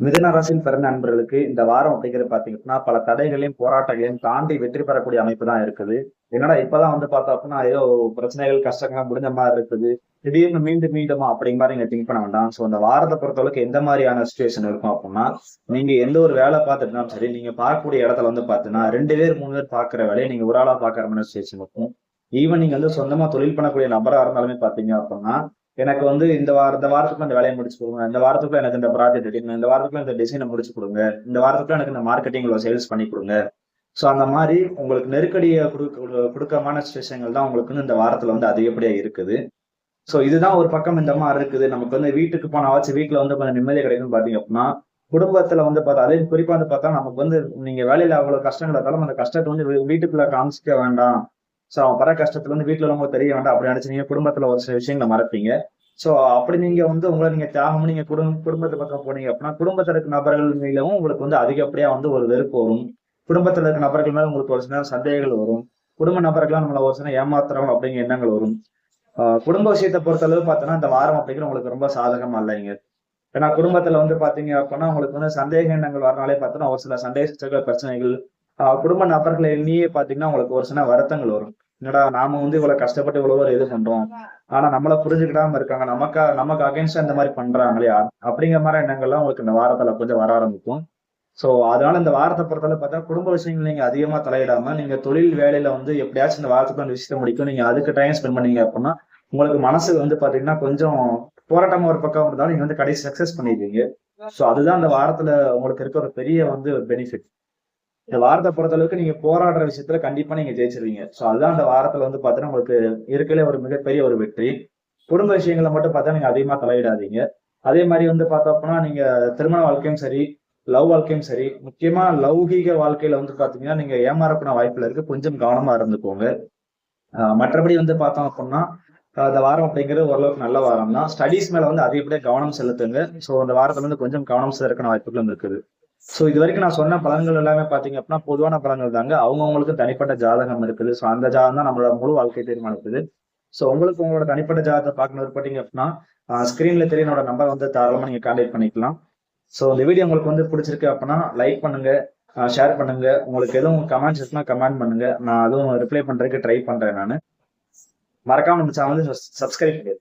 மிதுன ராசியில் பிறந்த நண்பர்களுக்கு இந்த வாரம் அப்படிங்கிறது பாத்தீங்கன்னா பல தடைகளையும் போராட்டங்களையும் தாண்டி வெற்றி பெறக்கூடிய அமைப்பு தான் இருக்குது. என்னடா இப்பதான் வந்து பார்த்தோம் அப்படின்னா ஏதோ பிரச்சனைகள் கஷ்டங்கள் முடிஞ்ச மாதிரி இருக்குது, திடீர்னு மீண்டும் மீண்டுமா அப்படிங்கிற மாதிரி நீங்க திங்க் பண்ண வேண்டாம். சோ அந்த வாரத்தை பொறுத்தளவுக்கு எந்த மாதிரியான சுச்சுவேஷன் இருக்கும் அப்படின்னா, நீங்க எந்த ஒரு வேலை பார்த்துட்டுனாலும் சரி, நீங்க பார்க்கக்கூடிய இடத்துல வந்து பாத்தீங்கன்னா 2 பேர் 3 பேர் பாக்குற வேலையை நீங்க ஒரு ஆளா பாக்குற மாதிரி சுச்சுவேஷன் இருக்கும். ஈவன் நீங்க வந்து சொந்தமா தொழில் பண்ணக்கூடிய நபரா இருந்தாலுமே பாத்தீங்க அப்படின்னா, எனக்கு வந்து இந்த வாரத்துக்குள்ள இந்த வேலையை முடிச்சு கொடுங்க, இந்த வாரத்துக்குள்ள எனக்கு இந்த ப்ராஜெக்ட் எடுக்கணும், இந்த வாரத்துக்குள்ள இந்த டிசைனை முடிச்சு கொடுங்க, இந்த வாரத்துக்குள்ள எனக்கு இந்த மார்க்கெட்டிங்ல சேல்ஸ் பண்ணி கொடுங்க. ஸோ அந்த மாதிரி உங்களுக்கு நெருக்கடியை கொடுக்கமான சுச்சுவேஷன்கள் தான் உங்களுக்கு வந்து இந்த வாரத்துல வந்து அதிகப்படியா இருக்குது. ஸோ இதுதான் ஒரு பக்கம் இந்த மாதிரி இருக்குது. நமக்கு வந்து வீட்டுக்கு போனாவாச்சு வீட்டுல வந்து கொஞ்சம் நிம்மதியா கிடைக்கும்னு பாத்தீங்க அப்படின்னா, குடும்பத்துல வந்து பார்த்தா அதே குறிப்பா வந்து பார்த்தா நமக்கு வந்து நீங்க வேலையில அவ்வளவு கஷ்டங்கள் இருந்தாலும் அந்த கஷ்டத்தை வந்து வீட்டுக்குள்ள காமிச்சிக்க வேண்டாம். சோ அவன் பர கஷ்டத்துல வந்து வீட்டுல உள்ளவங்களுக்கு தெரிய வேண்டாம் அப்படி நினைச்சு நீங்க குடும்பத்துல ஒரு சில விஷயங்களை மறப்பீங்க. சோ அப்படி நீங்க வந்து உங்களை நீங்க தியாகம் நீங்க குடும்பத்து பக்கம் போனீங்க அப்படின்னா குடும்பத்துல இருக்க நபர்கள் மேலவும் உங்களுக்கு வந்து அதிகப்படியா வந்து ஒரு வெறுப்பு வரும். குடும்பத்துல இருக்க நபர்கள் மேல உங்களுக்கு ஒரு சில சந்தேகங்கள் வரும். குடும்ப நபர்களா நம்மள ஒரு சில ஏமாத்துறோம் அப்படிங்கிற எண்ணங்கள் வரும். குடும்ப விஷயத்தை பொறுத்தளவு பார்த்தோன்னா இந்த வாரம் அப்படிங்கிற உங்களுக்கு ரொம்ப சாதகமா இல்லைங்க. ஏன்னா குடும்பத்துல வந்து பாத்தீங்க அப்படின்னா உங்களுக்கு வந்து சந்தேக எண்ணங்கள் வரனாலே பார்த்தோன்னா ஒரு சில சண்டை சச்சரவுகள் பிரச்சனைகள், குடும்ப நபர்களை எண்ணியே பாத்தீங்கன்னா உங்களுக்கு ஒரு சில வருத்தங்கள் வரும். என்னடா நாம வந்து இவ்வளவு கஷ்டப்பட்டு இவ்வளவு ஒரு இது பண்றோம், ஆனா நம்மள புரிஞ்சுக்கிடாம இருக்காங்க, நமக்கு அகைன்ஸ்டா இந்த மாதிரி பண்றாங்களே அப்படிங்கிற மாதிரி எண்ணங்கள்லாம் உங்களுக்கு இந்த வாரத்துல கொஞ்சம் வர ஆரம்பிக்கும். சோ அதனால இந்த வாரத்தை பொறுத்தவரை பார்த்தா குடும்ப விஷயங்கள் நீங்க அதிகமா தலையிடாம நீங்க தொழில் வேலையில வந்து எப்படியாச்சும் இந்த வாரத்துக்கு அந்த விஷயத்தை முடிக்கும் நீங்க அதுக்கு டைம் ஸ்பெண்ட் பண்ணீங்க அப்படின்னா உங்களுக்கு மனசு வந்து பாத்தீங்கன்னா கொஞ்சம் போராட்டமா ஒரு பக்கம் இருந்தாலும் நீங்க வந்து கடைசி சக்சஸ் பண்ணிடுவீங்க. சோ அதுதான் இந்த வாரத்துல உங்களுக்கு இருக்க ஒரு பெரிய வந்து பெனிஃபிட். இந்த வாரத்தை பொறுத்த அளவுக்கு நீங்க போராடுற விஷயத்துல கண்டிப்பா நீங்க ஜெயிச்சிருவீங்க. சோ அதுதான் அந்த வாரத்துல வந்து பாத்தீங்கன்னா உங்களுக்கு இருக்கலே ஒரு மிகப்பெரிய ஒரு வெற்றி. குடும்ப விஷயங்களை மட்டும் பார்த்தா நீங்க அதிகமா தலையிடாதீங்க. அதே மாதிரி வந்து பார்த்தோம்னா நீங்க திருமண வாழ்க்கையும் சரி, லவ் வாழ்க்கையும் சரி, முக்கியமா லௌகீக வாழ்க்கையில வந்து பாத்தீங்கன்னா நீங்க ஏமாறப்பட வாய்ப்புல இருக்கு. கொஞ்சம் கவனமா இருந்துக்கோங்க. மற்றபடி வந்து பார்த்தோம் அப்படின்னா இந்த வாரம் அப்படிங்கிறது ஓரளவுக்கு நல்ல வாரம் தான். ஸ்டடீஸ் மேல வந்து அதிகப்படியா கவனம் செலுத்துங்க. சோ அந்த வாரத்துல வந்து கொஞ்சம் கவனம் செலுத்துறதுக்கான வாய்ப்புகளும் இருக்குது. சோ இது வரைக்கும் நான் சொன்ன பலன்கள் எல்லாமே பாத்தீங்க அப்படின்னா பொதுவான பலன்கள் தாங்க. அவங்கவுங்களுக்கு தனிப்பட்ட ஜாதகம் இருக்குது. சோ அந்த ஜாதகம் தான் நம்மளோட முழு வாழ்க்கை தீர்மானிக்குது. சோ உங்களுக்கு உங்களோட தனிப்பட்ட ஜாதகத்தை பார்க்கணும் விருப்பப்பட்டீங்க அப்படின்னா ஸ்கிரீன்ல தெரிய என்னோட நம்பர் வந்து தாராளமா நீங்க கான்டாக்ட் பண்ணிக்கலாம். சோ இந்த வீடியோ உங்களுக்கு வந்து பிடிச்சிருக்கு அப்படின்னா லைக் பண்ணுங்க, ஷேர் பண்ணுங்க. உங்களுக்கு எதுவும் கமெண்ட்ஸ் இருக்குன்னா கமெண்ட் பண்ணுங்க. நான் அதுவும் ரிப்ளை பண்றதுக்கு ட்ரை பண்றேன். நான் மறக்காம நம்ம சேனல் சப்ஸ்கிரைப் பண்ணுங்க.